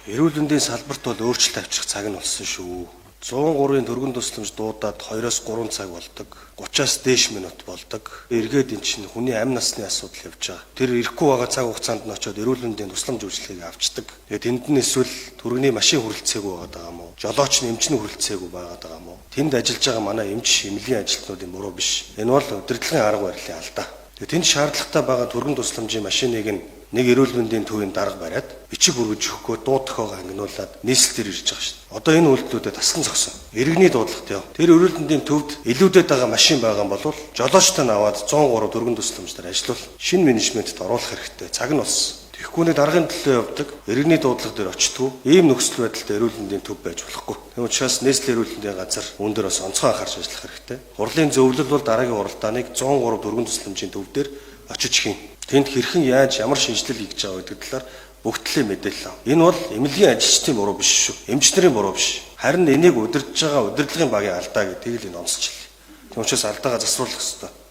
Эрүүл мэндийн салбарт бол өөрчлөлт авчих цаг нь болсон шүү. 103-ын төргөн тусламж дуудаад 2-3 цаг болдог. 30-аас дээш минут болдог. Эргээд эн чинь хүний амь насны асуудал явж байгаа. Тэр ирэхгүй байгаа цаг хугацаанд нь очиод эрүүл мэндийн тусламж үйлчилгээг авчдаг. Тэгээд тэнд нь эсвэл түргэний машин хүрэлцээгүй байгаа юм уу? Жолооч нэмчний хүрэлцээгүй байгаа юм уу? Тэнд ажиллаж байгаа манай эмч, эмнэлгийн ажилтнуудын буруу биш. Энэ бол удирдлагын арга барилын алдаа. Тэгээд тэнд шаардлагатай байгаа төргөн тусламжийн машиныг нэг эрүүл мэндийн төвийн дарга бариад бичиг бүргэж өгөхгүй дуу тохиогоо ангинуулад нийслэлээр ирж байгаа шүү дээ. Одоо энэ үйлдэлүүдэд тасган зогсон. Иргэний дуудлагатай яв. Тэр эрүүл мэндийн төвд илүүдэд байгаа машин байгаа бол жолоочтой нь аваад 103 төргөн тусламжаар ажиллуул шинэ менежментэд оруулах хэрэгтэй. Цаг нь болсон. Тэгэхгүй нэг даргын төлөө явдаг, иргэний дуудлага дээр очтгүй, ийм нөхцөл байдалтай эрүүл мэндийн төв байж болохгүй. Тийм учраас нийслэлийн эрүүл мэндийн газар өндөр бас онцгой анхаарч ажиллах хэрэгтэй. Хурлын зөвлөл бол дараагийн хуралдааныг 103 төргөн тусламжийн төв дээр очиж хийн. Тэнд хэрхэн яаж ямар шинжилэл хийж байгаа гэдэг талаар бүгдлээ мэдээлэл ав. Энэ бол эмнэлгийн ажилчдын буруу биш шүү. Эмчнэрийн буруу биш. Харин энийг удирдах байгаа удирдлагын багийн алдаа гэдгийг л энэ онцлж байна. Тийм учраас алдаагаа засварлах хэрэгтэй.